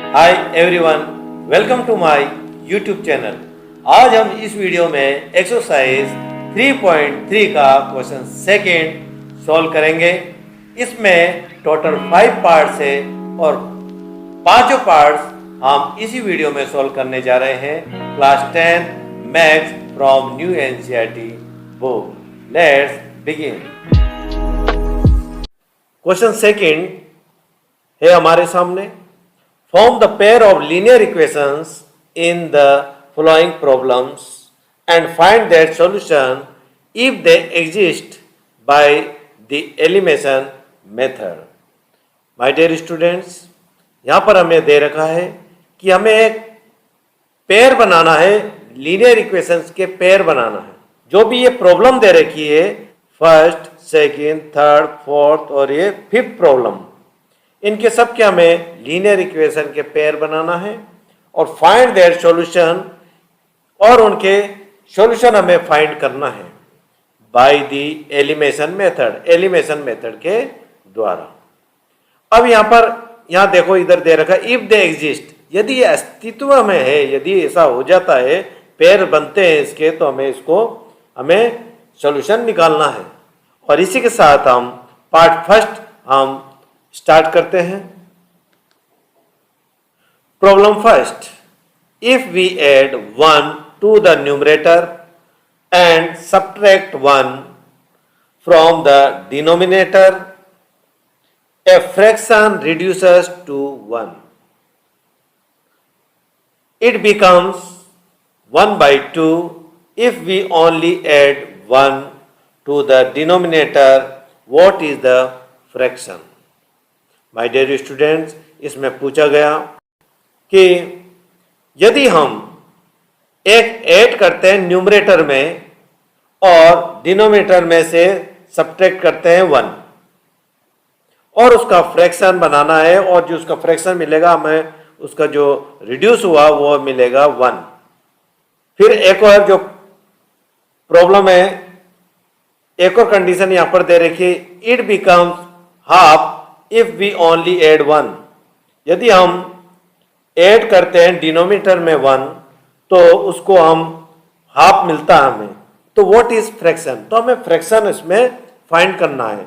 Hi everyone, welcome to my YouTube channel. आज हम इस वीडियो में एक्सरसाइज 3.3 का क्वेश्चन सेकेंड सॉल्व करेंगे। इसमें टोटल 5 पार्ट्स है और पांचों पार्ट्स हम इसी वीडियो में सॉल्व करने जा रहे हैं। Class 10 maths from new NCERT book. Let's begin. Question second है हमारे सामने। Form the pair of linear equations in the following problems and find their solution if they exist by the elimination method. My dear students, यहाँ पर हमें दे रखा है कि हमें एक पेयर बनाना है, लीनियर इक्वेशंस के पेयर बनाना है। जो भी ये प्रॉब्लम दे रखी है, फर्स्ट, सेकेंड, थर्ड, फोर्थ और ये फिफ्थ प्रॉब्लम, इनके सब के हमें लीनियर इक्वेशन के पेयर बनाना है और फाइंड देयर सॉल्यूशन, और उनके सॉल्यूशन हमें फाइंड करना है by the elimination method, elimination method के द्वारा। अब यहाँ देखो, इधर दे रखा इफ दे एग्जिस्ट, यदि ये अस्तित्व में है, यदि ऐसा हो जाता है, पेयर बनते हैं इसके, तो हमें सॉल्यूशन निकालना है। और इसी के साथ हम पार्ट फर्स्ट हम स्टार्ट करते हैं। Problem first, if we add 1 to the numerator and subtract 1 from the denominator, a fraction reduces to 1। It becomes 1/2 if we only add 1 to the denominator. What is the fraction? My dear students, इसमें पूछा गया कि यदि हम एक add करते हैं numerator में और डिनोमिनेटर में से सब्ट्रैक्ट करते हैं 1 और उसका फ्रैक्शन बनाना है, और जो उसका फ्रैक्शन मिलेगा हमें, उसका जो रिड्यूस हुआ वो मिलेगा 1। फिर एक और जो प्रॉब्लम है, एक और कंडीशन यहां पर दे रखी है, it becomes half if we only add 1। यदि हम ऐड करते हैं डिनोमिनेटर में 1 तो उसको हम हाफ मिलता है हमें। तो व्हाट इज फ्रैक्शन? तो हमें फ्रैक्शन इसमें फाइंड करना है।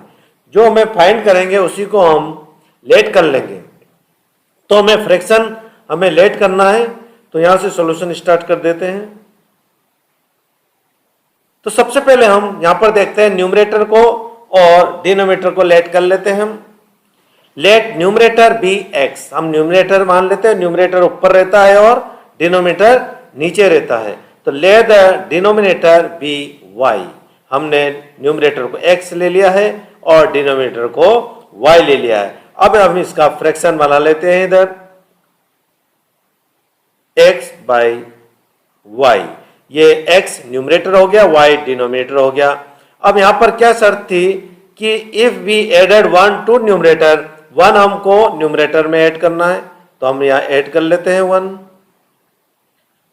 जो हमें फाइंड करेंगे उसी को हम लेट कर लेंगे। तो हमें फ्रैक्शन हमें लेट करना है, तो यहां से सॉल्यूशन स्टार्ट कर देते हैं। तो सबसे पहले हम यहां पर देखते हैं न्यूमरेटर को और डिनोमिनेटर को लेट कर लेते हैं हम। लेट न्यूमरेटर बी एक्स, हम न्यूमरेटर मान लेते हैं, न्यूमरेटर ऊपर रहता है और डिनोमिनेटर नीचे रहता है। तो ले द डिनोमिनेटर बी वाई, हमने न्यूमरेटर को एक्स ले लिया है और डिनोमिनेटर को वाई ले लिया है। अब हम इसका फ्रैक्शन बना लेते हैं, इधर एक्स बाई वाई, ये एक्स न्यूमरेटर हो गया, वाई डिनोमिनेटर हो गया। अब यहां पर क्या शर्त थी कि if we added 1 to numerator, 1 हमको न्यूमरेटर में ऐड करना है, तो हम यहां ऐड कर लेते हैं 1।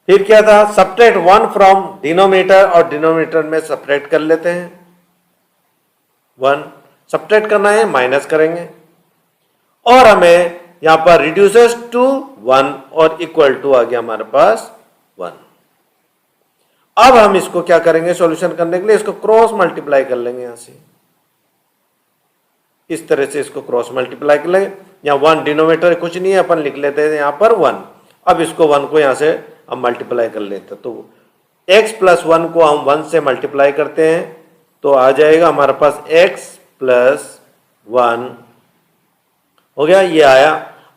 फिर क्या था, सब्ट्रैक्ट 1 फ्रॉम डिनोमिनेटर, और डिनोमिनेटर में सब्ट्रैक्ट कर लेते हैं 1। सब्ट्रैक्ट करना है, माइनस करेंगे, और हमें यहां पर रिड्यूसेस टू 1 और इक्वल टू आ गया हमारे पास 1। अब हम इसको क्या करेंगे, सॉल्यूशन करने के लिए इसको क्रॉस मल्टीप्लाई कर लेंगे। यहां से इस तरह से इसको क्रॉस मल्टीप्लाई कर लेंगे। यहाँ 1 डिनोमिनेटर कुछ नहीं है, अपन लिख लेते हैं यहाँ पर 1। अब इसको 1 को यहाँ से हम मल्टीप्लाई कर लेते हैं, तो x प्लस 1 को हम 1 से मल्टीप्लाई करते हैं, तो आ जाएगा हमारे पास x प्लस 1 हो गया, ये आया।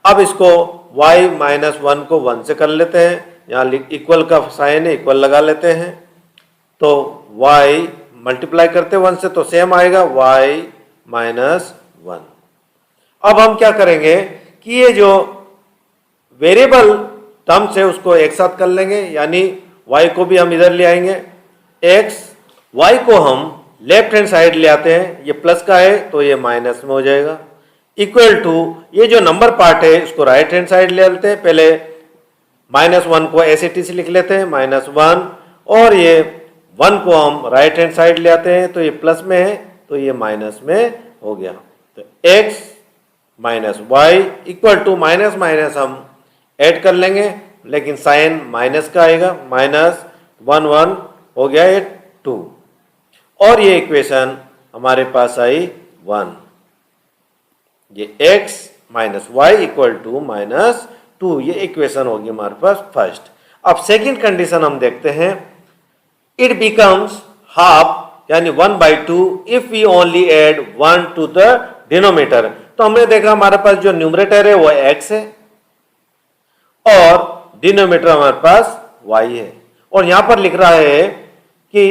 अब इसको y माइनस 1 को 1 से कर लेते हैं, यहाँ इक्वल का साइन है, इक्वल लगा लेते हैं, तो y मल्टीप्लाई करते हैं 1 से, तो सेम आएगा y माइनस 1। अब हम क्या करेंगे कि ये जो वेरिएबल टर्म्स है उसको एक साथ कर लेंगे, यानी y को भी हम इधर ले आएंगे, y को हम लेफ्ट हैंड साइड ले आते हैं, ये प्लस का है तो ये माइनस में हो जाएगा, इक्वल टू ये जो नंबर पार्ट है इसको राइट हैंड साइड ले लेते हैं। पहले -1 को ऐसे टी से लिख लेते हैं -1, और ये 1 को हम राइट हैंड साइड ले आते हैं, तो ये प्लस में है तो ये माइनस में हो गया। तो x minus y equal to minus minus हम ऐड कर लेंगे, लेकिन साइन माइनस का आएगा, माइनस 1 1 हो गया ये 2, और ये इक्वेशन हमारे पास आई 1। ये x minus y equal to minus 2, ये इक्वेशन होगी हमारे पास फर्स्ट। अब सेकंड कंडीशन हम देखते हैं, इट बिकम्स हाफ यानी 1/2 if we only add 1 to the denominator. तो हमने देखा हमारे पास जो न्यूमरेटर है वो x है और डिनोमिनेटर हमारे पास y है, और यहां पर लिख रहा है कि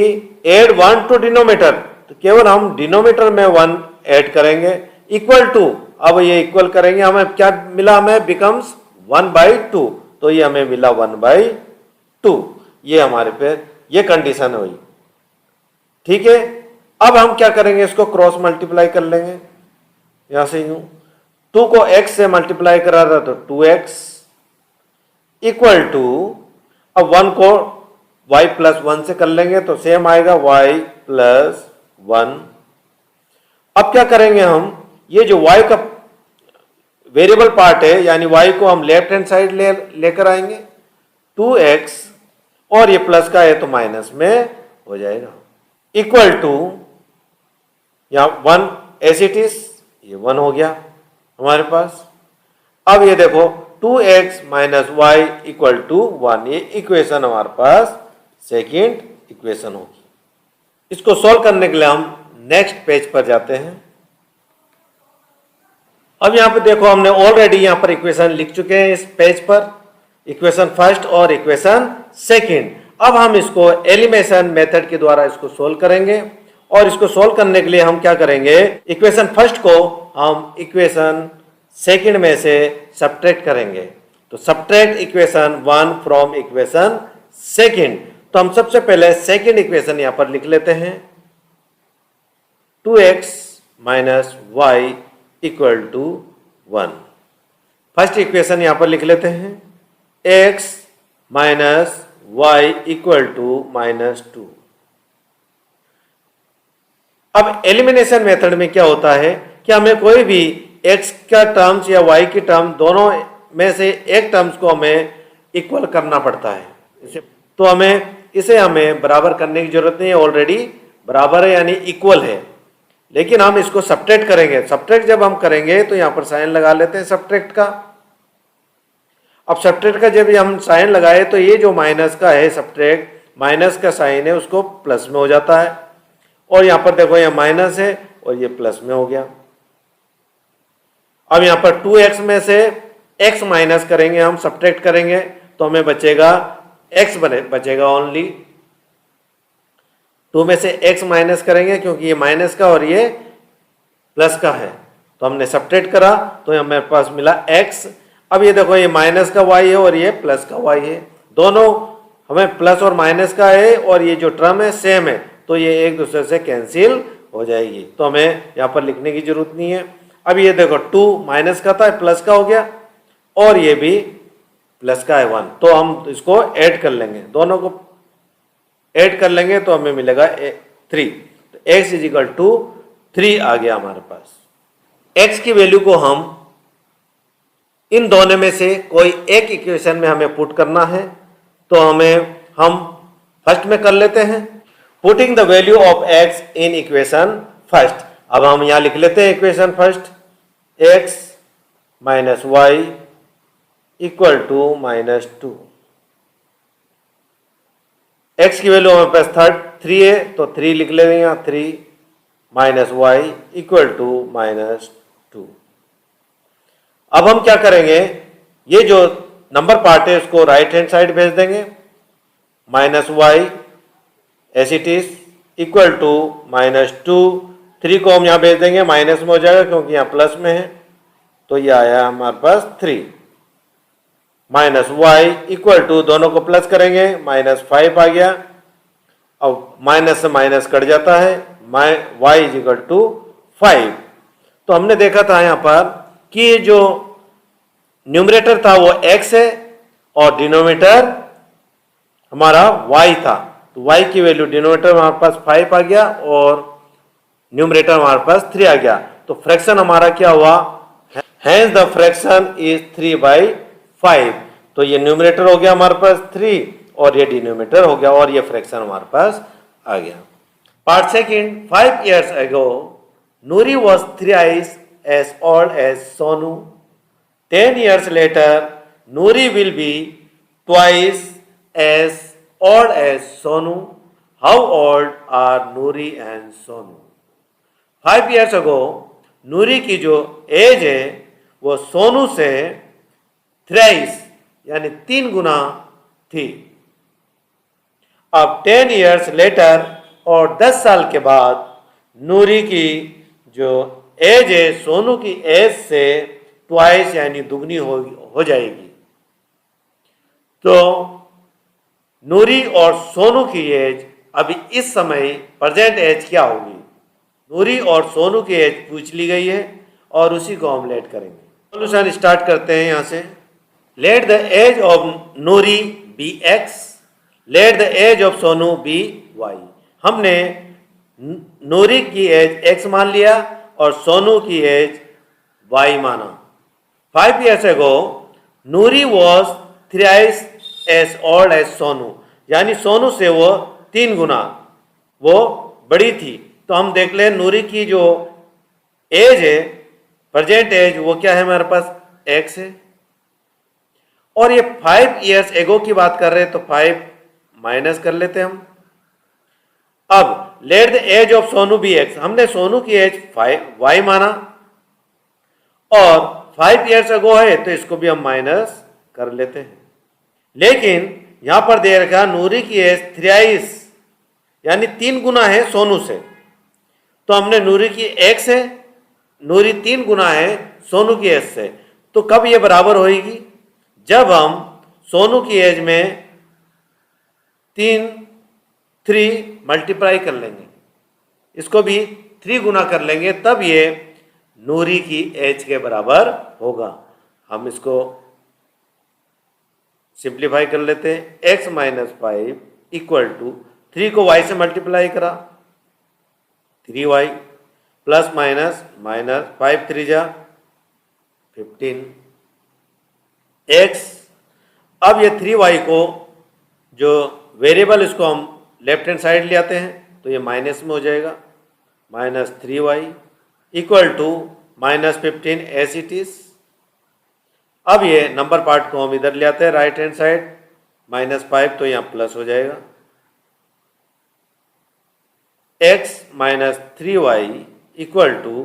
ऐड 1 टू डिनोमिनेटर, तो केवल हम डिनोमिनेटर में 1 ऐड करेंगे, इक्वल टू, अब ये इक्वल करेंगे, हमें क्या मिला, हमें बिकम्स 1/2, तो ये हमें मिला 1/2, ये हमारे पे ये कंडीशन हुई। ठीक है, अब हम क्या करेंगे, इसको क्रॉस मल्टीप्लाई कर लेंगे, यहां से यूं 2 को x से मल्टीप्लाई करा था तो 2x इक्वल टू, अब 1 को y प्लस 1 से कर लेंगे तो सेम आएगा y प्लस 1। अब क्या करेंगे हम, ये जो y का वेरिएबल पार्ट है यानी y को हम लेफ्ट हैंड साइड लेकर आएंगे, 2x, और ये प्लस का है तो माइनस में हो जाएगा, इक्वल टू, यहां 1 एज इट इज, ये 1 हो गया हमारे पास। अब ये देखो 2x minus y equal to 1, ये इक्वेशन हमारे पास सेकेंड इक्वेशन होगी। इसको सॉल्व करने के लिए हम नेक्स्ट पेज पर जाते हैं। अब यहां पे देखो हमने ऑलरेडी यहां पर इक्वेशन लिख चुके हैं इस पेज पर, इक्वेशन फर्स्ट और इक्वेशन सेकेंड। अब हम इसको एलिमिनेशन मेथड के द्वारा इसको सोल्व करेंगे, और इसको सोल्व करने के लिए हम क्या करेंगे, इक्वेशन फर्स्ट को हम इक्वेशन सेकेंड में से सब्ट्रैक्ट करेंगे। तो subtract equation 1 from equation second, तो हम सबसे पहले सेकेंड इक्वेशन यहां पर लिख लेते हैं, 2x minus y equal to 1। First equation यहां पर लिख लेते हैं, x minus y equal to minus 2। अब एलिमिनेशन मेथड में क्या होता है कि हमें कोई भी x का टर्म्स या y की टर्म दोनों में से एक टर्म्स को हमें इक्वल करना पड़ता है, तो इसे हमें बराबर करने की जरूरत नहीं है, ऑलरेडी बराबर है यानी इक्वल है, लेकिन हम इसको सब्ट्रैक्ट करेंगे। सब्ट्रैक्ट जब हम करेंगे तो यहां पर साइन लगा लेते हैं सब्ट्रैक्ट का। अब सब्ट्रैक्ट का जब हम साइन लगाए तो ये जो माइनस का है, सब्ट्रैक्ट माइनस का साइन है उसको प्लस में हो जाता है, और यहां पर देखो ये माइनस है और ये प्लस में हो गया। अब यहां पर 2x में से x माइनस करेंगे, हम सब्ट्रैक्ट करेंगे तो हमें बचेगा x बचेगा ओनली। 2 में से x माइनस करेंगे क्योंकि ये माइनस का और ये प्लस का है, तो हमने सब्ट्रैक्ट करा तो हमारे पास मिला x। अब ये देखो ये माइनस का y है और ये प्लस का y है, दोनों हमें प्लस और माइनस का है, और ये जो टर्म है सेम है, तो ये एक दूसरे से कैंसिल हो जाएगी, तो हमें यहाँ पर लिखने की जरूरत नहीं है। अब ये देखो 2 माइनस का था प्लस का हो गया, और ये भी प्लस का है 1, तो हम इसको ऐड कर लेंगे, दोनों को ऐड कर लेंगे तो हमें मिलेगा 3, तो x इज इक्वल टू 3 आ गया हमारे पास। x की वैल्यू को हम इन दोनों में से कोई एक इक्वेशन में हमें पुट करना है, तो हम फर्स्ट में कर लेते हैं, putting the value of x in equation first. अब हम यहां लिख लेते हैं equation first, x minus y equal to minus 2। x की वैल्यू हमारे पास 3 है तो 3 लिख लेंगे यहाँ, 3 minus y equal to minus 2। अब हम क्या करेंगे, ये जो नंबर पार्ट है उसको राइट हैंड साइड भेज देंगे, minus y as it is equal to minus 2। 3 को हम यहाँ भेज देंगे, माइनस में हो जाएगा क्योंकि यहाँ प्लस में है, तो ये आया हमारे पास 3 माइनस वाई इक्वल टू, दोनों को प्लस करेंगे, माइनस 5 आ गया। अब माइनस से माइनस कट जाता है, वाई इज इक्वल टू 5। तो हमने देखा था यहाँ पर कि ये जो न्यूमरेटर था वो x है और डिनोमिनेटर हमारा y था, तो y की वैल्यू डिनोमिनेटर हमारे पास 5 आ गया और न्यूमरेटर हमारे पास 3 आ गया, तो फ्रैक्शन हमारा क्या हुआ, हैंस द फ्रैक्शन इज 3/5। तो ये न्यूमरेटर हो गया हमारे पास 3 और ये डिनोमिनेटर हो गया और ये फ्रैक्शन हमारे पास आ गया। Part second, 5 years ago Nuri was thrice as old as Sonu. 10 years later Nuri will be twice as old as Sonu. How old are Nuri and Sonu? 5 years ago नूरी की जो as है वो सोनू से thrice यानी 3 गुना थी। अब 10 years letter और 10 साल के बाद नूरी की जो एज है सोनू की एज से ट्वाइस यानी दुगनी हो जाएगी। तो नूरी और सोनू की एज अभी इस समय प्रेजेंट एज क्या होगी? नूरी और सोनू की एज पूछ ली गई है और उसी को हम लेट करेंगे। सॉल्यूशन स्टार्ट करते हैं यहाँ से। Let the age of Noori be x, let the age of Sonu be y. हमने नूरी की एज एक्स मान लिया और सोनू की एज वाई माना। 5 years ago Noori was thrice as old as Sonu, यानी सोनू से वो 3 गुना वो बड़ी थी। तो हम देख लें नूरी की जो एज है प्रेजेंट एज वो क्या है हमारे पास एक्स है और ये 5 years एगो की बात कर रहे हैं तो 5 माइनस कर लेते हैं हम। अब let the age of Sonu be x, हमने सोनू की एज 5 वाई माना और 5 years एगो है तो इसको भी हम माइनस कर लेते हैं। लेकिन यहां पर दे रखा नूरी की एज थ्राइस यानी 3 गुना है सोनू से, तो हमने नूरी की एक्स है, नूरी 3 गुना है सोनू की एज से। तो कब ये बराबर होगी? जब हम सोनू की एज में 3 मल्टीप्लाई कर लेंगे, इसको भी 3 गुना कर लेंगे, तब ये नूरी की एज के बराबर होगा। हम इसको सिंप्लीफाई कर लेते हैं। x माइनस 5 इक्वल टू 3 को y से मल्टीप्लाई करा 3y प्लस माइनस माइनस 5 3 जा 15 x। अब ये 3y को जो वेरिएबल इसको हम लेफ्ट हैंड साइड ले आते हैं तो ये माइनस में हो जाएगा, minus 3y equal to minus 15 as it is. अब ये नंबर पार्ट को हम इधर ले आते हैं राइट हैंड साइड, माइनस 5 तो यहाँ प्लस हो जाएगा। x minus 3y equal to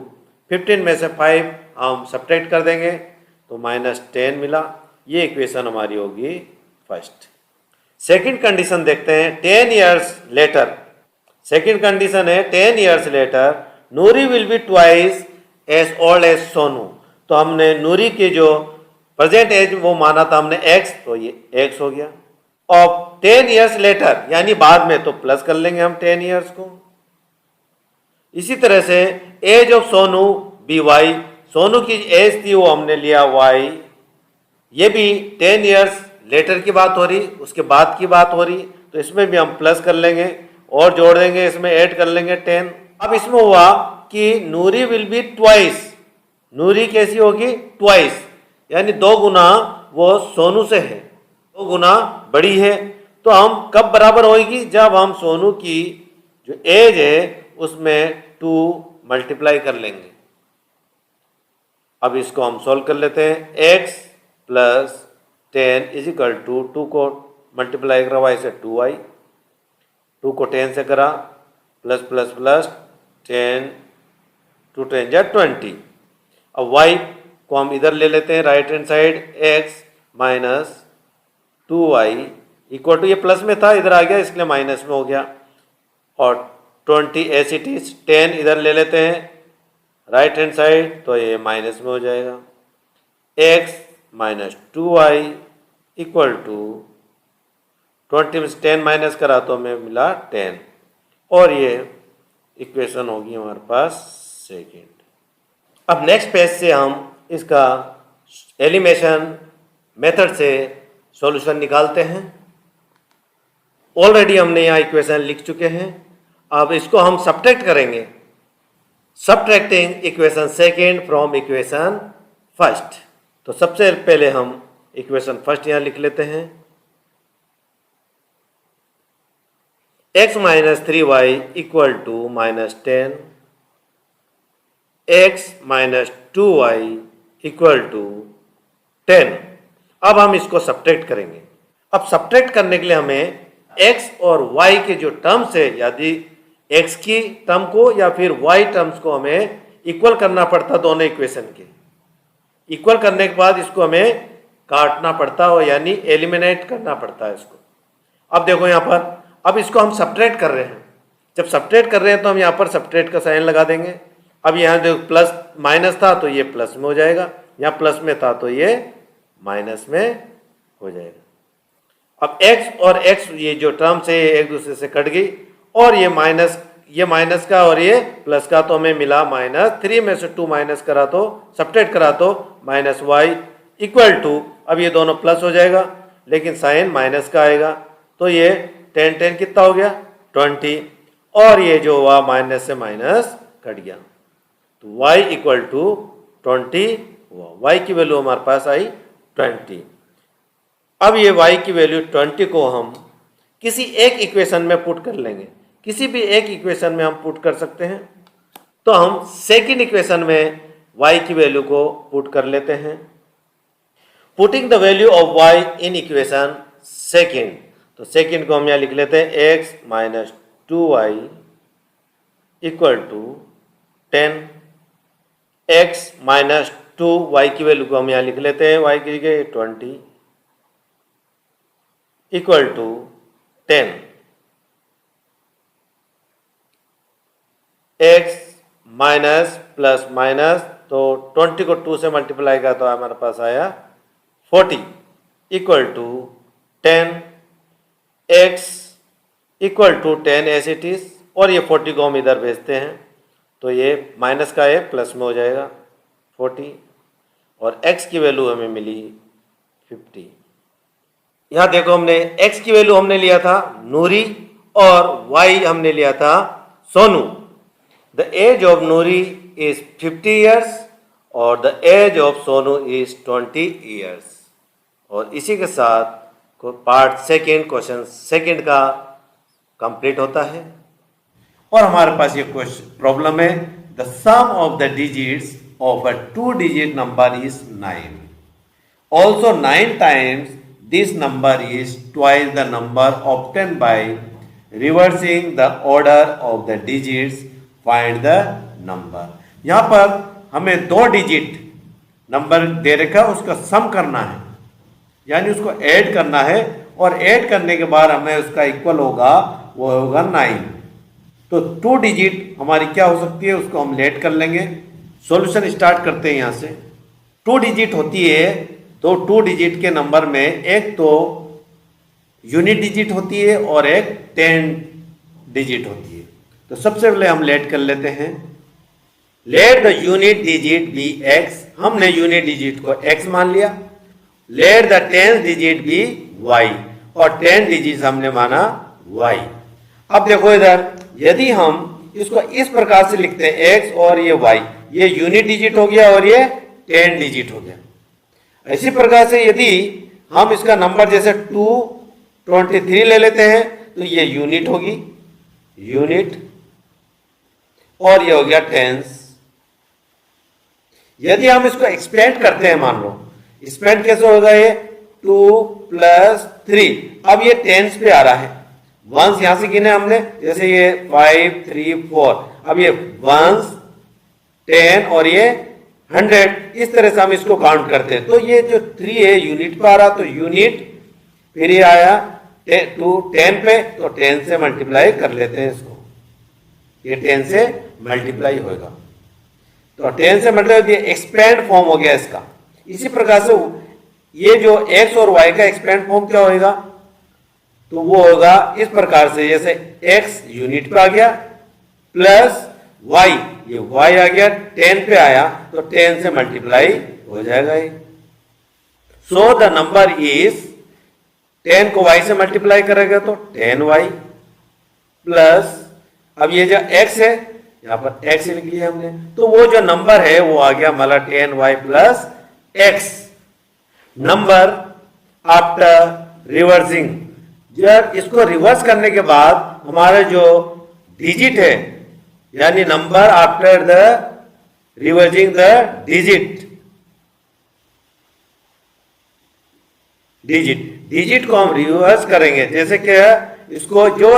15 में से 5 हम सब्ट्रैक्ट कर देंगे तो माइनस 10 मिला। ये इक्वेशन हमारी होगी फर्स्ट। सेकंड कंडीशन देखते हैं 10 years लेटर। सेकंड कंडीशन है 10 years later Noori will be twice as old as Sonu. तो हमने नूरी की जो प्रेजेंट एज वो माना था हमने x, तो ये x हो गया। और 10 years लेटर यानी बाद में तो प्लस कर लेंगे हम 10 years को। इसी तरह से age of Sonu be y, Sonu की एज थी वो हमने लिया y, ये भी 10 years लेटर की बात हो रही, उसके बाद की बात हो रही, तो इसमें भी हम प्लस कर लेंगे और जोड़ देंगे, इसमें ऐड कर लेंगे 10। अब इसमें हुआ कि नूरी विल बी ट्वाइस, नूरी कैसी होगी? ट्वाइस यानी 2 गुना वो सोनू से है, 2 गुना बड़ी है। तो हम कब बराबर होगी? जब हम सोनू की जो एज है उसमें 2 मल्टीप्लाई कर लेंगे। अब इसको हम सॉल्व कर लेते हैं। x plus 10 is equal to 2 को मल्टीप्लाई करा y से 2y, 2 को 10 से करा प्लस प्लस प्लस 10 2 10 जा 20। अब y को हम इधर ले लेते हैं right hand side, x minus 2y equal to, ये प्लस में था इधर आ गया इसलिए माइनस में हो गया, और 20 एस इट इज। 10 इधर ले लेते हैं राइट हैंड साइड तो ये माइनस में हो जाएगा। x minus 2y equal to 20 में से 10 माइनस करा तो हमें मिला 10, और ये इक्वेशन होगी हमारे पास सेकेंड। अब नेक्स्ट पेज से हम इसका एलिमिनेशन मेथड से सॉल्यूशन निकालते हैं। ऑलरेडी हमने यहाँ इक्वेशन लिख चुके हैं, अब इसको हम सब्ट्रैक्ट करेंगे। Subtracting equation second from equation first. तो सबसे पहले हम इक्वेशन फर्स्ट यहाँ लिख लेते हैं, x minus 3y equal to minus 10, x minus 2y equal to 10। अब हम इसको सब्ट्रैक्ट करेंगे। अब सब्ट्रैक्ट करने के लिए हमें x और y के जो टर्म्स है, यदि x की टर्म को या फिर y टर्म्स को हमें इक्वल करना पड़ता दोनों इक्वेशन के। इक्वल करने के बाद इसको हमें काटना पड़ता है, यानी एलिमिनेट करना पड़ता है इसको। अब देखो यहाँ पर, अब इसको हम सब्ट्रैक्ट कर रहे हैं। जब सब्ट्रैक्ट कर रहे हैं तो हम यहाँ पर सब्ट्रैक्ट का साइन लगा देंगे। अब यहाँ देखो प्लस माइनस था तो ये प्लस में हो जाएगा, यहाँ प्लस में था तो ये माइनस में हो जाएगा। अब x और x ये जो टर्म्स है एक दूसरे से कट गई, और ये माइनस का और ये प्लस का, तो हमें मिला माइनस 3 में से 2 माइनस करा तो सब्ट्रैक्ट करा तो माइनस y इक्वल टू, अब ये दोनों प्लस हो जाएगा लेकिन साइन माइनस का आएगा, तो ये 10 कितना हो गया 20, और ये जो हुआ माइनस से माइनस कट गया तो y इक्वल टू 20 हुआ। y की वैल्यू हमारे पास आई 20। अब ये y की वैल्यू 20 को हम किसी एक इक्वेशन में पुट कर लेंगे। किसी भी एक इक्वेशन में हम पुट कर सकते हैं, तो हम सेकंड इक्वेशन में y की वैल्यू को पुट कर लेते हैं। Putting the value of y in equation second, तो सेकंड को हम यहाँ लिख लेते हैं x minus 2y equal to 10, x minus 2y की वैल्यू को हम यहाँ लिख लेते हैं y की जगह 20 equal to 10, x minus plus minus, तो 20 को 2 से मल्टीप्लाई का तो हमारे पास आया 40 equal to 10, x equal to 10 as it is, और ये 40 को हम इधर भेजते हैं तो ये माइनस का है प्लस में हो जाएगा 40, और x की वैल्यू हमें मिली 50। यहाँ देखो हमने x की वैल्यू हमने लिया था नूरी और y हमने लिया था Sonu. The age of Noori is 50 years और the age of Sonu is 20 years। और इसी के साथ पार्ट सेकेंड क्वेश्चन सेकेंड का कंप्लीट होता है। और हमारे पास ये क्वेश्चन प्रॉब्लम है, the sum of the digits of a 2 digit number is 9, also 9 times this number is twice the number obtained by reversing the order of the digits, find the number। यहाँ पर हमें 2 digit number दे रखा है, उसका सम करना है, यानी उसको ऐड करना है, और ऐड करने के बाद हमें उसका इक्वल होगा, वो होगा 9। तो 2 डिजिट हमारी क्या हो सकती है, उसको हम लेट कर लेंगे। सॉल्यूशन स्टार्ट करते हैं यहाँ से। 2 डिजिट होती है, तो 2 डिजिट के नंबर में एक तो यूनिट डिजिट होती है और एक 10 डिजिट होती है। तो सबसे पहले हम लेट कर लेते हैं। Let the unit digit be x, हमने यूनिट डिजिट को x मान लिया। Let the 10th digit be y, और 10 डिजिट हमने माना y। अब देखो इधर, यदि हम इसको इस प्रकार से लिखते हैं x और ये y, ये यूनिट डिजिट हो गया और ये 10 डिजिट हो गया। इसी प्रकार से यदि हम इसका नंबर जैसे 223 ले लेते हैं तो ये यूनिट होगी, यूनिट, और ये हो गया टेंस। यदि हम इसको एक्सपेंड करते हैं, मान लो एक्सपेंड कैसे होगा, ये 2 + 3, अब ये टेंस पे आ रहा है। वंस यहां से गिने हमने, जैसे ये 5 3 4, अब ये वंस 10 और ये 100, इस तरह से हम इसको काउंट करते हैं। तो ये जो 3 है यूनिट पे आ रहा, तो यूनिट, फिर ये आया 10 पे, तो 10 से मल्टीप्लाई कर लेते हैं इसको, ये 10 से मल्टीप्लाई होगा, तो 10 से मल्टीप्लाई, एक्सपेंड फॉर्म हो गया इसका। इसी प्रकार से ये जो x और y का एक्सपेंड फॉर्म क्या होगा, तो वो होगा इस प्रकार से, जैसे x यूनिट पे आ गया प्लस y, ये y आ गया 10 पे आया, तो 10 से मल्टीप्लाई हो जाएगा ये। सो द नंबर इज, 10 को y से मल्टीप्लाई करेगा तो 10y प्लस, अब ये जो x है यहाँ पर x लिख लिया हमने, तो वो जो नंबर है वो आ गया हमारा 10y plus x। Number after reversing, जब इसको रिवर्स करने के बाद हमारा जो डिजिट है यानी number after the reversing the digit को हम रिवर्स करेंगे। जैसे कि इसको जो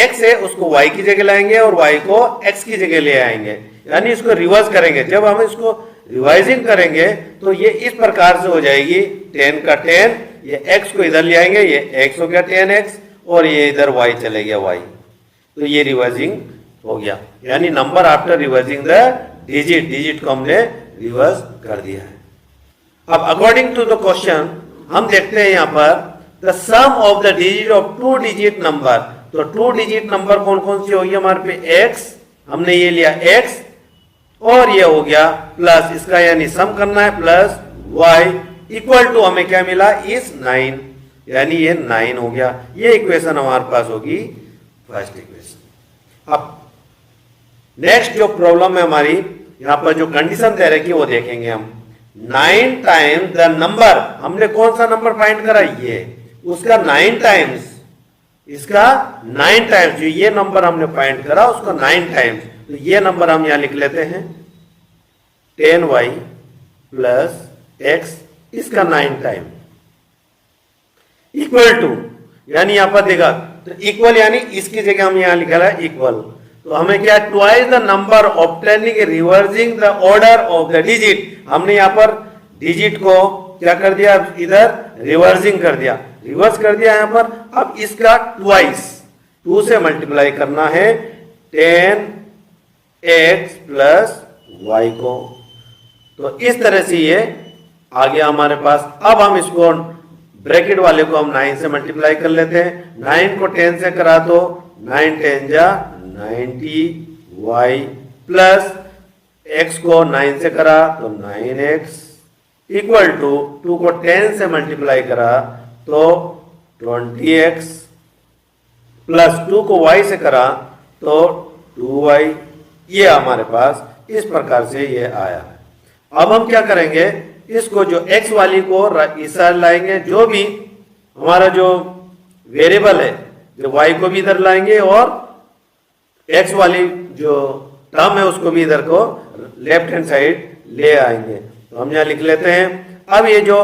x है उसको y की जगह लाएंगे और y को x की जगह ले आएंगे, यानी इसको रिवर्स करेंगे। जब हम इसको रिवाइजिंग करेंगे तो ये इस प्रकार से हो जाएगी 10 का 10, ये x को इधर ले आएंगे, ये x हो गया 10x और ये इधर y चले गया y, तो ये रिवर्सिंग हो गया, यानी number after reversing the digit को हमने रिवर्स कर दिया है। अब अकॉर्डिंग टू द क्वेश्चन हम देखते हैं यहाँ पर the sum of the digit of 2 digit number, तो 2 डिजिट नंबर कौन कौन सी होगी हमारे पे x, हमने ये लिया x और ये हो गया प्लस इसका यानी सम करना है प्लस y इक्वल टू हमें क्या मिला इस 9, यानी ये 9 हो गया। ये इक्वेशन हमारे पास होगी फर्स्ट इक्वेशन। अब नेक्स्ट जो प्रॉब्लम है हमारी यहाँ पर जो कंडीशन दे रखी है वो देखेंगे हम। 9 टाइम्स द नंबर, हमने कौन सा नंबर फाइंड करा ये, उसका 9 टाइम्स, इसका 9 टाइम्स, जो ये नंबर हमने फाइंड करा उसका 9 टाइम्स, तो ये नंबर हम यहां लिख लेते हैं 10y प्लस x, इसका 9 टाइम इक्वल टू, यानी यहां पर देखा तो इक्वल यानी इसकी जगह हम यहां लिखा है इक्वल, तो हमें क्या twice the number obtaining reversing the order of the digit, हमने यहां पर डिजिट को क्या कर दिया इधर रिवर्सिंग कर दिया, रिवर्स कर दिया यहां पर। अब इसका ट्वाइस 2 से मल्टीप्लाई करना है 10x प्लस y को, तो इस तरह से ये आ गया हमारे पास। अब हम इसको ब्रैकेट वाले को हम 9 से मल्टीप्लाई कर लेते हैं, 9 को 10 से करा तो 9 10 जा 90y प्लस x को 9 से करा तो 9x इक्वल टू 2 को 10 से मल्टीप्लाई करा तो 20x प्लस 2 को y से करा तो 2y, ये हमारे पास इस प्रकार से ये आया। अब हम क्या करेंगे, इसको जो x वाली को इस साइड लाएंगे, जो भी हमारा जो वेरिएबल है जो y को भी इधर लाएंगे और x वाली जो टर्म है उसको भी इधर को लेफ्ट हैंड साइड ले आएंगे, तो हम यहाँ लिख लेते हैं। अब ये जो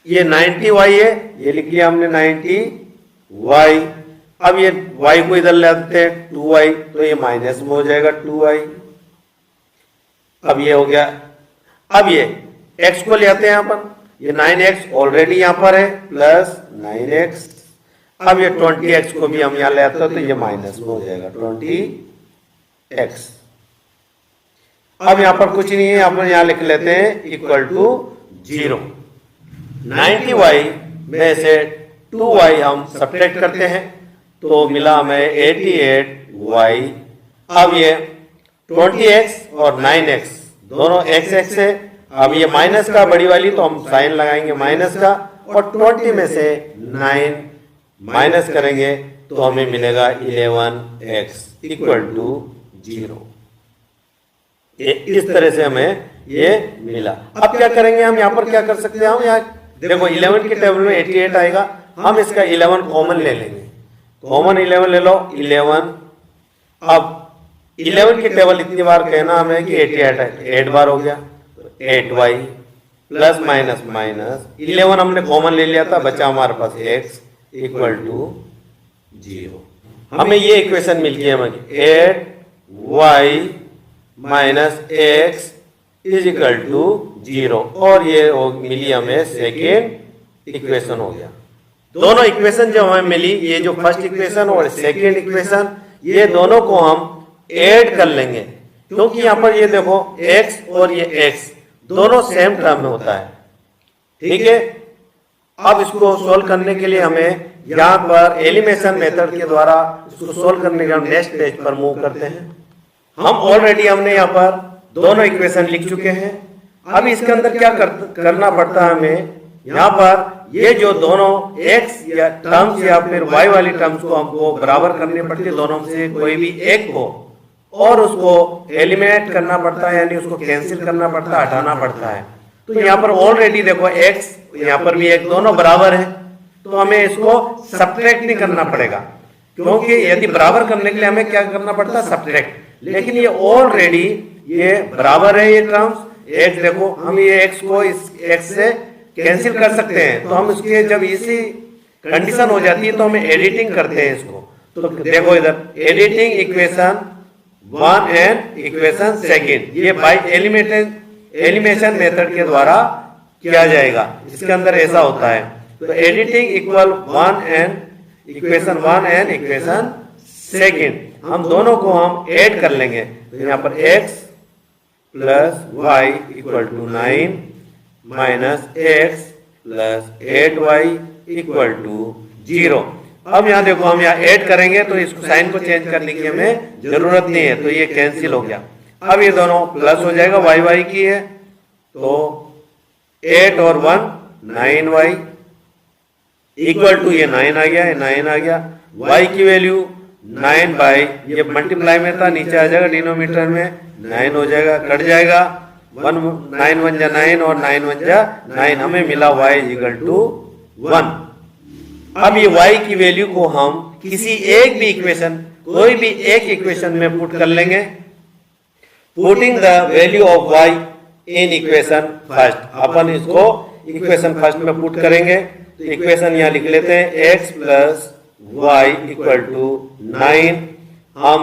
ये 90y है ये लिख लिया हमने 90y, अब ये y को इधर ले आते हैं 2y, तो ये माइनस में हो जाएगा 2y, अब ये हो गया। अब ये x को ले आते हैं यहाँ पर, ये 9x ऑलरेडी यहाँ पर है प्लस 9x, अब ये 20x को भी हम यहाँ ले आते हैं तो ये माइनस में हो जाएगा 20x। अब यहाँ पर कुछ नहीं है, अपन यहाँ लिख लेते हैं इक्वल टू 0। 90y में से 2y हम सब्ट्रैक्ट करते हैं तो मिला हमें 88y। अब ये 20x और 9x दोनों x है, अब ये माइनस का बड़ी वाली तो हम साइन लगाएंगे माइनस का, और 20 में से 9 माइनस करेंगे तो हमें मिलेगा 11x इक्वल टू 0। इस तरह से हमें ये मिला। अब क्या करेंगे हम, यहाँ पर क्या कर सकते हैं, हम यहाँ देखो 11 के टेबल में 88 आएगा, हम इसका 11 कॉमन ले लेंगे, कॉमन 11 ले लो 11। अब 11 की टेबल इतनी बार कहना हमें कि 88 है, 8 बार हो गया, 8y प्लस माइनस माइनस 11 हमने कॉमन ले लिया था, बचा हमारे पास x इक्वल टू 0। हमें ये इक्वेशन मिल गई हमें 8y minus x is equal to 0, और ये मिली हमें सेकेंड इक्वेशन हो गया। दोनों इक्वेशन जो हमें मिली, ये जो फर्स्ट इक्वेशन और सेकेंड इक्वेशन, ये दोनों को हम ऐड कर लेंगे, क्योंकि यहाँ पर ये देखो x और ये x दोनों सेम टर्म में होता है, ठीक है। अब इसको सोल्व करने के लिए हमें यहाँ पर एलिमिनेशन मेथड के द्वारा इसको सोल्व करने के हम नेक्स्ट पेज पर मूव करते हैं। हम ऑलरेडी हमने यहाँ पर दोनों इक्वेशन लिख चुके हैं। अब इसके अंदर क्या करना पड़ता है हमें, यहाँ पर ये जो दोनों x या टर्म्स या फिर y वाली टर्म्स को हमको बराबर करनी पड़ती है, दोनों में से कोई भी एक को, और उसको एलिमिनेट करना पड़ता है, यानी उसको कैंसिल करना पड़ता है, हटाना पड़ता है। तो यहाँ पर ऑलरेडी देखो x यहाँ पर भी एक दोनों बराबर है, तो हमें इसको सब्ट्रैक्ट नहीं करना पड़ेगा, क्योंकि यदि बराबर करने के लिए हमें क्या करना पड़ता है, सब्ट्रैक्ट। लेकिन ये ऑलरेडी ये बराबर है, ये टर्म्स x देखो, हम ये x को इस x से कैंसिल कर सकते हैं। तो हम इसके जब इसी कंडीशन हो जाती है तो हमें एडिटिंग करते हैं इसको। तो देखो इधर editing equation 1 and equation second, ये बाय एलिमिनेशन मेथड के द्वारा किया जाएगा। इसके अंदर ऐसा होता है। तो editing equal 1 and equation second, हम दोनों को हम ऐड कर लेंगे। तो यहाँ पर x plus y equal to 9 minus x plus 8y equal to 0। अब यहाँ देखो हम यहाँ ऐड करेंगे तो इसको साइन को चेंज करने की हमें जरूरत नहीं है, तो ये कैंसिल हो गया। अब ये दोनों प्लस हो जाएगा, y की है तो 8 और 1 9y इक्वल टू ये 9 आ गया, ये 9 आ गया। y की वैल्यू 9 बाई ये मल्टीप्लाई में था, नीचे आ जाएगा डिनोमिनेटर में 9 हो जाएगा, कट जाएगा 1 9 1 जा 9 और 9 1 जा 9, हमें मिला y इक्वल टू 1। अब ये y की वैल्यू को हम किसी एक भी इक्वेशन, कोई भी एक इक्वेशन में पुट कर लेंगे। Putting the value of y in equation first, अपन इसको इक्वेशन फर्स्ट में पुट करेंगे। तो इक्वेशन यहाँ लिख लेते हैं x plus y equal to 9। हम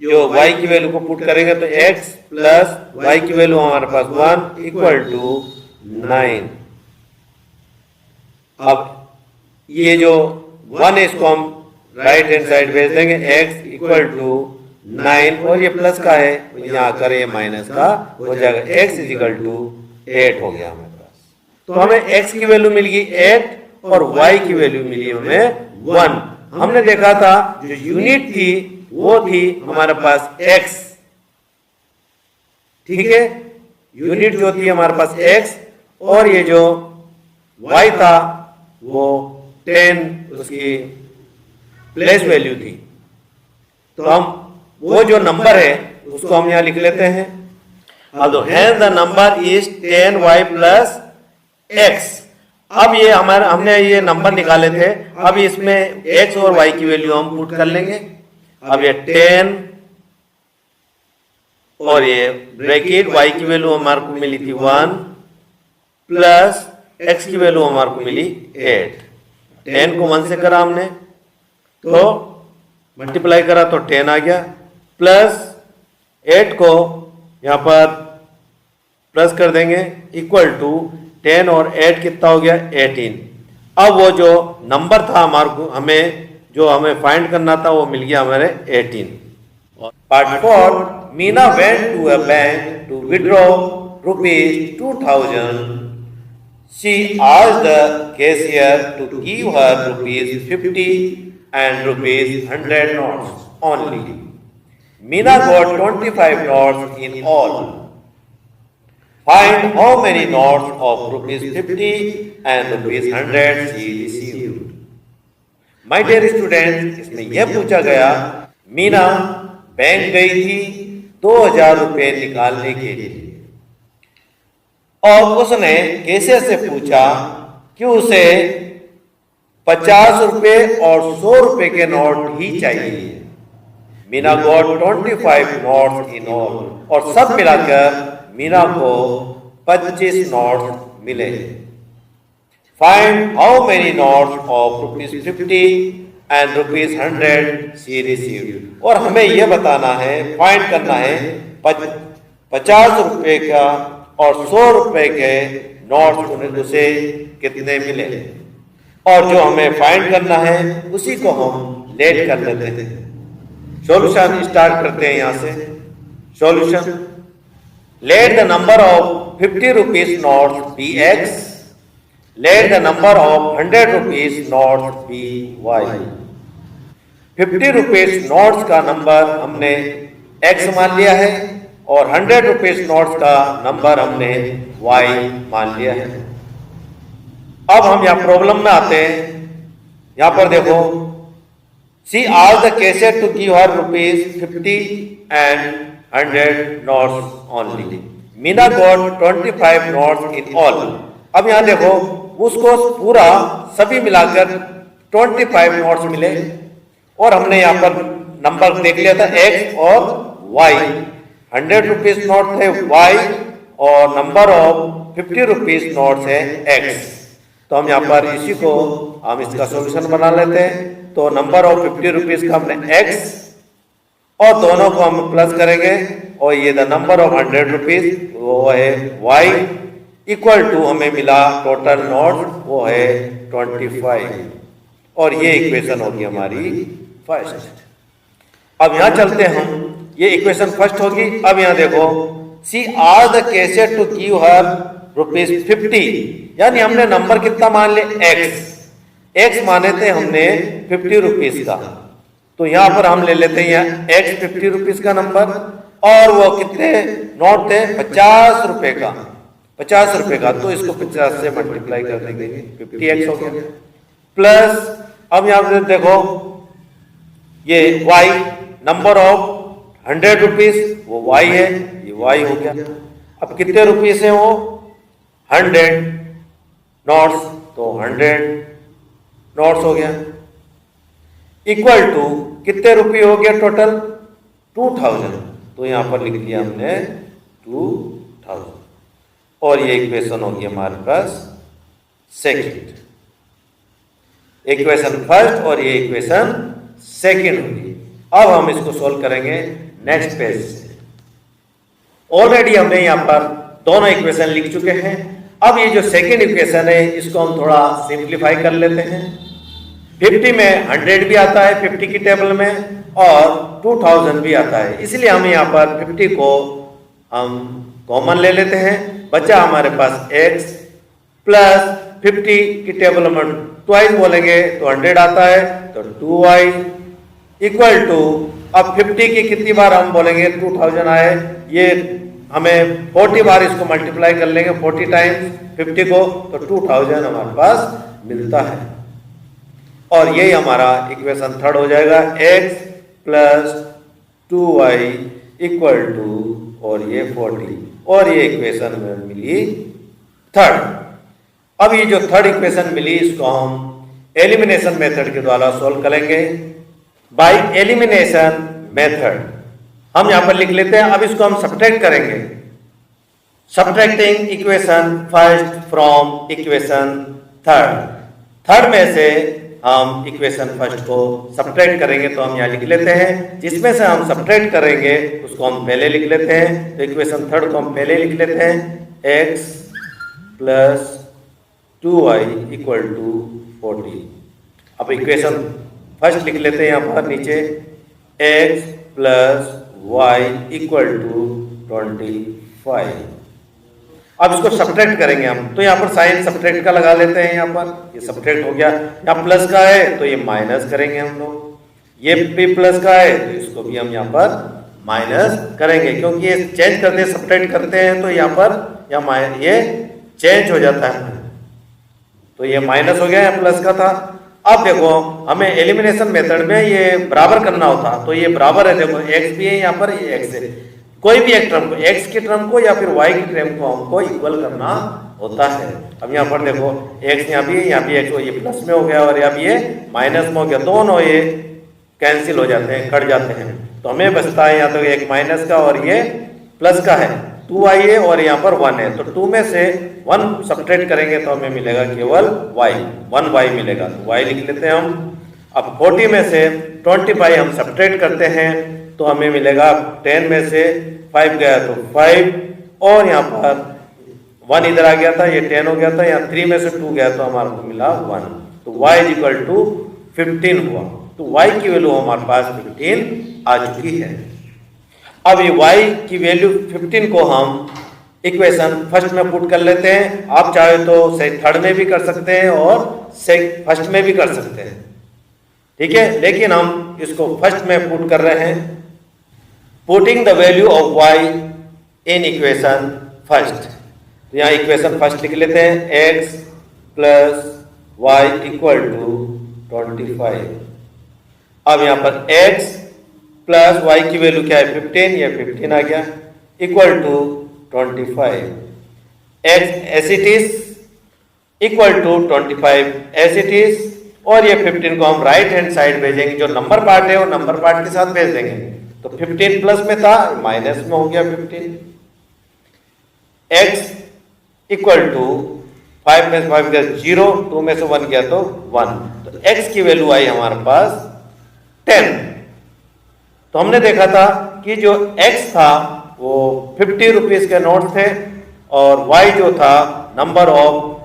जो y की वैल्यू को पुट करेंगे तो x प्लस वाई की वैल्यू हमारे पास 1 इक्वल टू 9। अब ये जो 1 है इसको हम राइट हैंड साइड भेज देंगे, x इक्वल टू 9 और ये प्लस का है यहाँ आकर ये माइनस का हो जाएगा, x इज इक्वल टू 8 हो गया हमारे पास। तो हमें x की वैल्यू मिल गई 8 और y की वैल्यू मिली हमें 1। हमने देखा था जो यूनिट थी वो थी हमारे पास x, ठीक है, यूनिट जो थी हमारे पास x, और ये जो y था वो 10 उसकी प्लेस वैल्यू थी। तो हम वो जो नंबर है उसको हम यहाँ लिख लेते हैं। अब the number is 10y plus x। अब ये हमने ये नंबर निकाले थे, अब इसमें x और y की वैल्यू हम पुट कर लेंगे। अब ये 10 और ये ब्रैकेट y की वैल्यू हमारे को मिली थी 1 प्लस x की वैल्यू हमारे को मिली 8। 10 को 1 से करा हमने तो मल्टीप्लाई करा तो 10 आ गया, प्लस 8 को यहाँ पर प्लस कर देंगे इक्वल टू 10 और 8 कितना हो गया 18। अब वो जो नंबर था हमारे को, हमें फाइंड करना था वो मिल गया हमारे 18। Part 4, Meena went to a bank to withdraw ₹2000। She asked the cashier to give her ₹50 and ₹100 notes only. Meena got 25 notes in all. Find how many notes of ₹50 and ₹100 she received. My dear students, इसमें यह पूछा गया, Meena bank गई थी 2000 रुपए निकालने के लिए और उसने कैशियर से पूछा कि उसे 50 रुपए और 100 रुपए के नोट ही चाहिए। Meena got 25 notes in all, और सब मिलाकर मीना को 25 नोट्स मिले। Find how many notes of ₹50 and ₹100 she received. और हमें यह बताना है, फाइंड करना है 50 रुपए का और 100 रुपए के नोट्स उसे कितने मिले, और जो हमें फाइंड करना है उसी को हम लेट कर लेते हैं। सॉल्यूशन स्टार्ट करते हैं यहाँ से। Solution, let the number of 50 rupees notes be x, let the number of 100 rupees notes be y। 50 rupees notes का नंबर हमने x मान लिया है और 100 रुपीज नोट्स का नंबर हमने y मान लिया है। अब हम यहाँ प्रॉब्लम में आते हैं। यहाँ पर देखो, she asked the cashier to give her ₹50 and 100 notes only. Meena got 25 notes in all. अब यहाँ देखो उसको पूरा सभी मिलाकर 25 नोट्स मिले और हमने यहाँ पर नंबर देख लिया था एक्स और वाई। 100 रुपीज नोट थे वाई और नंबर ऑफ 50 रुपीज नोट्स है एक्स। तो हम यहाँ पर इसी को हम इसका सॉल्यूशन बना लेते हैं। तो नंबर ऑफ 50 रुपीज का हमने एक्स और दोनों को हम प्लस करेंगे और ये द नंबर ऑफ 100 रुपीज वो है वाई इक्वल टू हमें मिला टोटल नोट वो है 25 और ये इक्वेशन होगी हमारी फर्स्ट। अब यहाँ चलते हैं हम, ये इक्वेशन फर्स्ट होगी। अब यहाँ देखो see are the cases to give her ₹50, यानी हमने नंबर कितना मान लिया एक्स माने थे हमने 50 रुपीज का। तो यहाँ पर हम ले लेते हैं यहाँ एक्स 50 रुपीज का नंबर और वो कितने नोट थे 50 रुपए का, 50 रुपए का। तो इसको 50 से मल्टीप्लाई कर देंगे 50x हो गया प्लस अब यहाँ पर देखो ये y नंबर ऑफ 100 रुपीज वो y है, ये y हो गया। अब कितने रुपीज है वो 100 नोट्स, तो 100 नोट्स हो गया इक्वल टू कितने रुपये हो गया टोटल 2000। तो यहां पर लिख दिया हमने 2000 और ये इक्वेशन होगी हमारे पास सेकंड, इक्वेशन फर्स्ट और ये इक्वेशन सेकंड होगी। अब हम इसको सोल्व करेंगे नेक्स्ट पेज से। ऑलरेडी हमने यहाँ पर दोनों इक्वेशन लिख चुके हैं। अब ये जो सेकंड इक्वेशन है इसको हम थोड़ा सिंप्लीफाई कर लेते हैं। 50 में 100 भी आता है 50 की टेबल में और 2000 भी आता है, इसलिए हम यहाँ पर 50 को हम कॉमन ले लेते हैं। बचा हमारे पास x प्लस 50 की टेबल में ट्वाइस बोलेंगे तो 100 आता है, तो 2y इक्वल टू अब 50 की कितनी बार हम बोलेंगे 2000 आए, ये हमें 40 बार इसको मल्टीप्लाई कर लेंगे 40 टाइम्स 50 को, तो 2000 हमारे पास मिलता है। और यही हमारा इक्वेशन थर्ड हो जाएगा x plus 2y equal to और ये 40 और ये इक्वेशन में मिली थर्ड। अब ये जो थर्ड इक्वेशन मिली इसको हम एलिमिनेशन मेथड के द्वारा सोल्व करेंगे। बाय एलिमिनेशन मेथड हम यहां पर लिख लेते हैं। अब इसको हम सब्ट्रैक्ट करेंगे, subtracting equation first from equation third में से हम इक्वेशन फर्स्ट को सब्ट्रैक्ट करेंगे। तो हम यहाँ लिख लेते हैं जिसमें से हम सब्ट्रैक्ट करेंगे उसको हम पहले लिख लेते हैं। तो इक्वेशन थर्ड को हम पहले लिख लेते हैं x plus 2y equal to 40। अब इक्वेशन फर्स्ट लिख लेते हैं यहाँ पर नीचे x plus y equal to 25। अब इसको सब्ट्रैक्ट करेंगे हम, तो यहाँ पर साइन सब्ट्रैक्ट का लगा लेते हैं। यहाँ पर ये सब्ट्रैक्ट हो गया, यहाँ प्लस का है तो ये माइनस करेंगे हम लोग, ये भी प्लस का है तो इसको भी हम यहाँ पर माइनस करेंगे, क्योंकि ये चेंज करते हैं सब्ट्रैक्ट करते हैं तो यहाँ पर ये चेंज हो जाता है। तो ये माइनस हो गया, यहाँ प्लस का था। अब देखो हमें एलिमिनेशन मेथड में ये बराबर करना होता, तो ये बराबर है, देखो x भी है यहाँ पर, ये x है, कोई भी एक टर्म को x की टर्म को या फिर y की टर्म को हमको इक्वल करना होता है। अब यहाँ पर देखो x यहाँ भी x, ये प्लस में हो गया और यहाँ भी ये माइनस में हो गया, दोनों ये कैंसिल हो जाते हैं, कट जाते हैं। तो हमें बचता है यहाँ तो एक माइनस का और ये प्लस का है, 2y है और यहाँ पर 1 है, तो 2 में से 1 सब्ट्रैक्ट करेंगे तो हमें मिलेगा केवल y, 1y मिलेगा, तो y लिख लेते हैं हम। अब 40 में से 25 हम सब्ट्रैक्ट करते हैं तो हमें मिलेगा 10 में से 5 गया तो 5 और यहाँ पर 1 इधर आ गया था, ये 10 हो गया था, यहाँ 3 में से 2 गया तो हमारे को मिला 1, तो y इज इक्वल टू 15 हुआ। तो y की वैल्यू हमारे पास 15 आ चुकी है। अब ये y की वैल्यू 15 को हम इक्वेशन फर्स्ट में पुट कर लेते हैं। आप चाहे तो थर्ड में भी कर सकते हैं और फर्स्ट में भी कर सकते हैं, ठीक है, लेकिन हम इसको फर्स्ट में पुट कर रहे हैं। Putting the value of y in equation first, तो यहाँ इक्वेशन फर्स्ट लिख लेते हैं x plus y equal to 25। अब यहाँ पर x प्लस y की वैल्यू क्या है 15, ये 15 आ गया, equal to 25 x as it is equal to 25 as it is, और ये 15 को हम राइट हैंड साइड भेजेंगे, जो नंबर पार्ट है वो नंबर पार्ट के साथ भेज देंगे। तो 15 प्लस में था, माइनस में हो गया 15। x इक्वल टू 5 में से 5 गया 0, 2 में से 1 गया तो 1, तो x की वैल्यू आई हमारे पास 10। तो हमने देखा था कि जो x था वो 50 रुपीज के नोट थे और y जो था नंबर ऑफ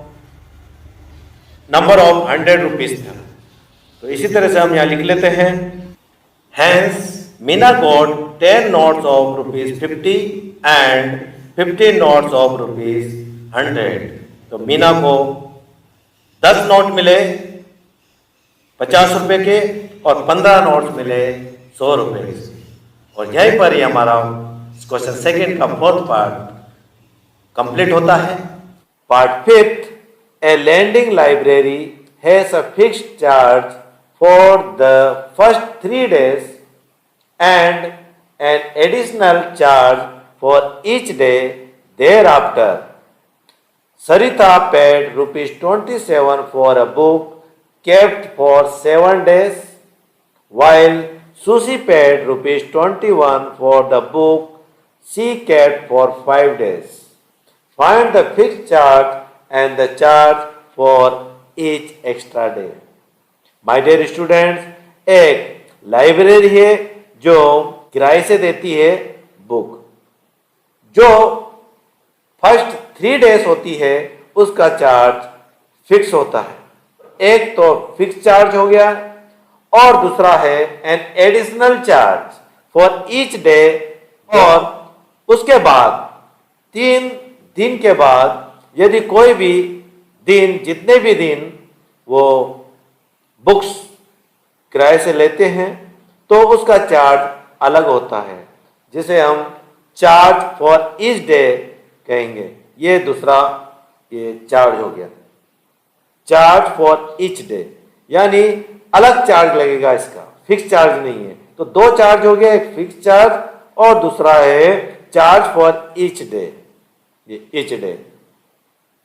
100 रुपीज था। तो इसी तरह से हम यहाँ लिख लेते हैं, hence Meena got 10 notes of rupees 50 and 15 notes of rupees 100। तो मीना को 10 नोट मिले 50 रुपए के और 15 नोट्स मिले 100 रुपए के। और यहीं पर ही हमारा क्वेश्चन सेकंड का फोर्थ पार्ट कंप्लीट होता है। Part fifth, a lending library has a fixed charge for the first 3 days and an additional charge for each day thereafter. Sarita paid rupees 27 for a book kept for 7 days, while Susie paid rupees 21 for the book she kept for 5 days. Find the fixed charge and the charge for each extra day. My dear students, एक library है जो किराए से देती है book, जो first 3 days होती है उसका चार्ज फिक्स होता है। एक तो फिक्स चार्ज हो गया और दूसरा है an additional charge for each day, और उसके बाद 3 दिन के बाद यदि कोई भी दिन, जितने भी दिन वो बुक्स किराए से लेते हैं तो उसका चार्ज अलग होता है, जिसे हम चार्ज फॉर ईच डे कहेंगे। ये दूसरा ये चार्ज हो गया, चार्ज फॉर ईच डे, यानी अलग चार्ज लगेगा, इसका फिक्स चार्ज नहीं है। तो 2 चार्ज हो गया, एक फिक्स चार्ज और दूसरा है चार्ज फॉर ईच डे, ये ईच डे।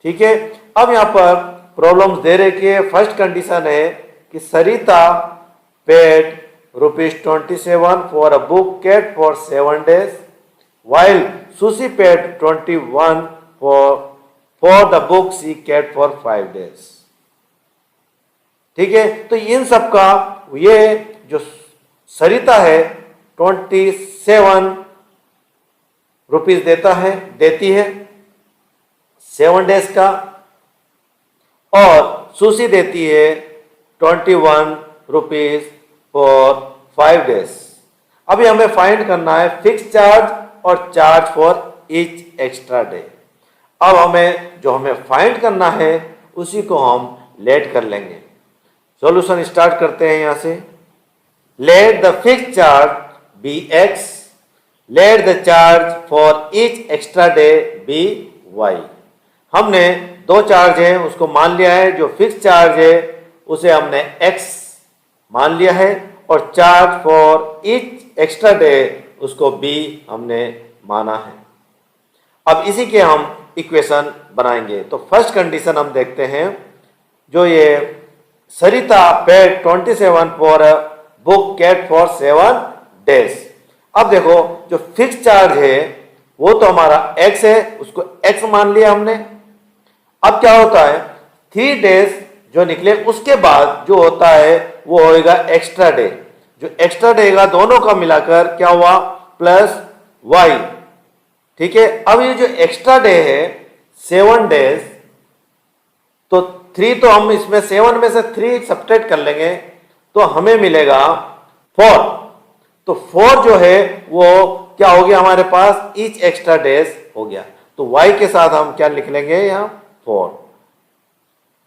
ठीक है, अब यहां पर प्रॉब्लम्स दे रखी है। फर्स्ट कंडीशन है कि Sarita paid rupees 27 for a book kept for 7 days, while Susie paid 21 for the book she kept for 5 days. ठीक है, तो इन सब का ये जो सरिता है 27 रुपीज देती है 7 डेज का, और सुशी देती है 21 रुपीज फॉर 5 डेज। अभी हमें फाइंड करना है फिक्स चार्ज और charge for each extra day. अब हमें फाइंड करना है उसी को हम लेट कर लेंगे। सॉल्यूशन स्टार्ट करते हैं यहां से। Let the fix charge be x, let the charge for each extra day be y. हमने 2 चार्ज है उसको मान लिया है, जो फिक्स चार्ज है उसे हमने x मान लिया है, और charge for each extra day उसको b हमने माना है। अब इसी के हम इक्वेशन बनाएंगे। तो फर्स्ट कंडीशन हम देखते हैं, जो ये Sarita paid 27 for a book kept for 7 days. अब देखो जो फिक्स चार्ज है वो तो हमारा x है, उसको x मान लिया हमने। अब क्या होता है 3 डेज जो निकले उसके बाद जो होता है वो होएगा एक्स्ट्रा डे। जो एक्स्ट्रा डे का दोनों का मिलाकर क्या हुआ प्लस y। ठीक है, अब ये जो एक्स्ट्रा डे है 7 डेज, तो 3 तो हम इसमें 7 में से 3 सब्ट्रैक्ट कर लेंगे तो हमें मिलेगा 4। तो 4 जो है वो क्या हो गया हमारे पास ईच एक्स्ट्रा डेज हो गया। तो y के साथ हम क्या लिख लेंगे यहाँ 4।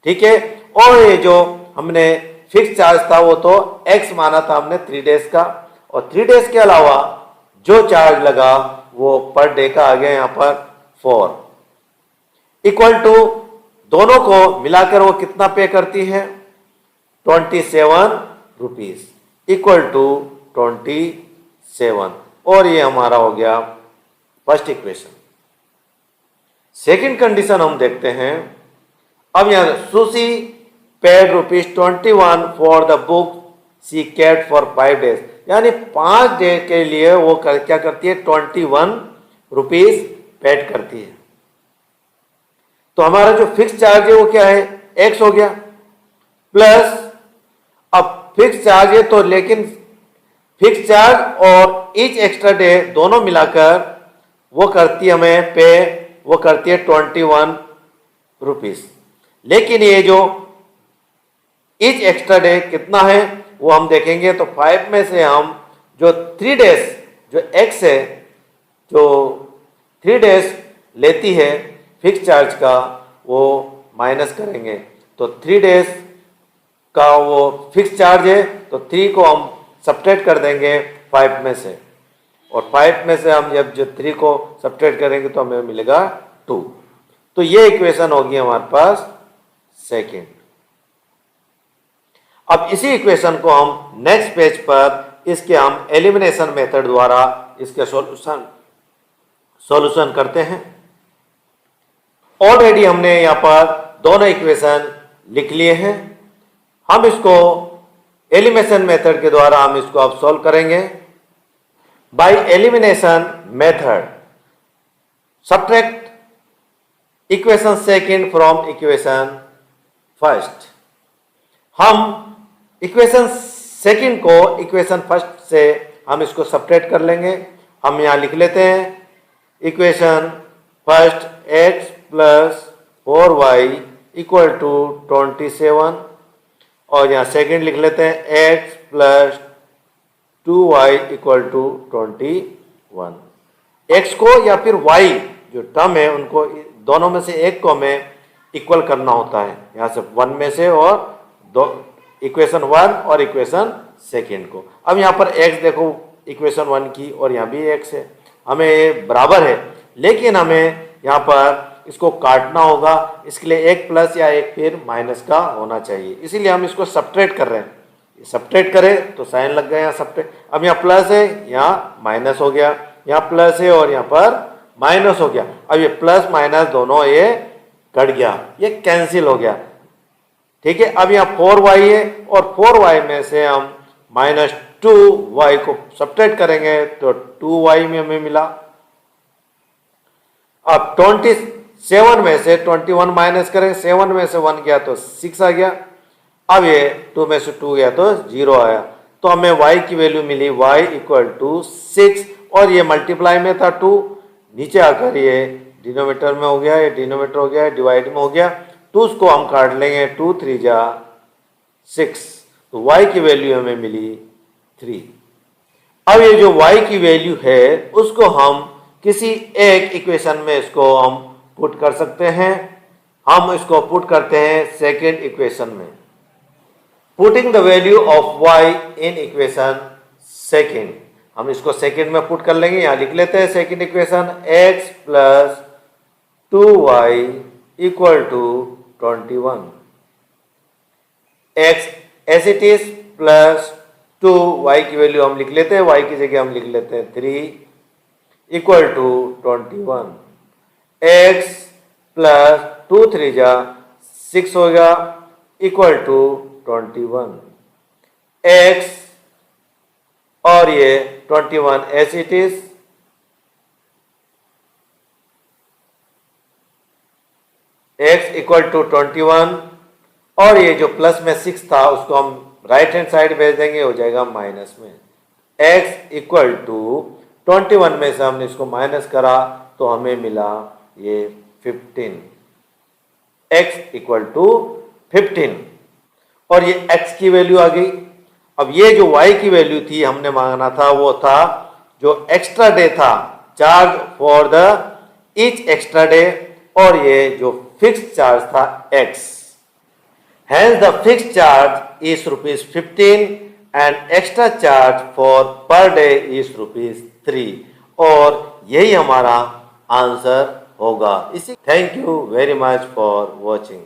ठीक है, और ये जो हमने फिक्स चार्ज था वो तो x माना था हमने 3 डेज का, और 3 डेज के अलावा जो चार्ज लगा वो पर डे का आ गया यहाँ पर 4 इक्वल टू दोनों को मिलाकर वो कितना पे करती है 27 रुपीज इक्वल टू 27, और ये हमारा हो गया फर्स्ट इक्वेशन। सेकंड कंडीशन हम देखते हैं। अब यहाँ sushi paid ₹21 for the book she kept for 5 days, यानी 5 डे के लिए वो क्या करती है, ₹21 पेड करती है। तो हमारा जो फिक्स चार्ज है वो क्या है, x हो गया, प्लस अब फिक्स चार्ज है तो लेकिन फिक्स चार्ज और ईच एक्स्ट्रा डे दोनों मिलाकर वो करती है हमें पे, वो करती है ₹21। लेकिन ये जो ईच एक्स्ट्रा डे कितना है वो हम देखेंगे। तो 5 में से हम जो 3 डेज जो x है, जो 3 डेज लेती है फिक्स चार्ज का, वो माइनस करेंगे। तो 3 डेज का वो फिक्स चार्ज है तो 3 को हम सब्ट्रैक्ट कर देंगे 5 में से, और 5 में से हम जब जो 3 को सब्ट्रैक्ट करेंगे तो हमें मिलेगा 2। तो ये इक्वेशन होगी हमारे पास सेकेंड। अब इसी इक्वेशन को हम नेक्स्ट पेज पर इसके हम एलिमिनेशन मेथड द्वारा इसके सॉल्यूशन करते हैं। ऑलरेडी हमने यहाँ पर दोनों इक्वेशन लिख लिए हैं। हम इसको एलिमिनेशन मेथड के द्वारा हम इसको अब सॉल्व करेंगे। By elimination method subtract equation second from equation first. हम इक्वेशन सेकंड को इक्वेशन फर्स्ट से हम इसको सब्ट्रैक्ट कर लेंगे। हम यहाँ लिख लेते हैं equation first x plus 4y equal to 27, और यहाँ सेकंड लिख लेते हैं x plus 2y equal to 21। x को या फिर y जो टर्म है उनको दोनों में से एक को हमें इक्वल करना होता है, यहाँ से 1 में से और दो इक्वेशन 1 और इक्वेशन सेकेंड को। अब यहाँ पर x देखो इक्वेशन 1 की और यहाँ भी x है, हमें ये बराबर है, लेकिन हमें यहाँ पर इसको काटना होगा। इसके लिए एक प्लस या एक फिर माइनस का होना चाहिए, इसीलिए हम इसको सब्ट्रैक्ट कर रहे हैं। सब्ट्रैक्ट करें तो साइन लग गया यहाँ सब्ट्रैक्ट। अब यहाँ प्लस है, यहाँ माइनस हो गया, यहाँ प्लस है और यहाँ पर माइनस हो गया। अब ये प्लस माइनस दोनों ये कट गया, ये कैंसिल हो गया, ठीक है। अब यहाँ 4y है और 4y में से हम -2y को सब्ट्रैक्ट करेंगे तो 2y में हमें मिला। अब 27 में से 21 माइनस करेंगे, 7 में से 1 गया तो 6 आ गया। अब ये 2 में से 2 गया तो 0 आया, तो हमें y की वैल्यू मिली y इक्वल टू 6, और ये मल्टीप्लाई में था 2, नीचे आकर ये डिनोमिनेटर में हो गया, ये डिनोमिनेटर हो गया, डिवाइड में हो गया। तो उसको हम काट लेंगे, 2 3 जा 6, तो y की वैल्यू हमें मिली 3। अब ये जो y की वैल्यू है उसको हम किसी एक इक्वेशन में इसको हम पुट कर सकते हैं। हम इसको पुट करते हैं सेकेंड इक्वेशन में। Putting the value of y in equation second, हम इसको सेकेंड में पुट कर लेंगे। यहाँ लिख लेते हैं second equation x plus 2y equal to 21, x as it is plus 2y की वैल्यू हम लिख लेते हैं, y की जगह हम लिख लेते हैं 3 इक्वल टू 21, x प्लस 2 3 जा 6 होगा इक्वल टू 21, x और ये 21 as it is, x equal to 21, और ये जो प्लस में 6 था उसको हम राइट हैंड साइड भेज देंगे, हो जाएगा माइनस में। x इक्वल टू 21 में से हमने इसको माइनस करा तो हमें मिला ये 15, x इक्वल टू 15, और ये x की वैल्यू आ गई। अब ये जो y की वैल्यू थी हमने मांगना था वो था जो एक्स्ट्रा डे था, charge for the each extra day, और ये जो फिक्स चार्ज था x। Hence the fixed charge is ₹15 and extra charge for per day is ₹3, और यही हमारा आंसर होगा। इसी thank you very much for watching.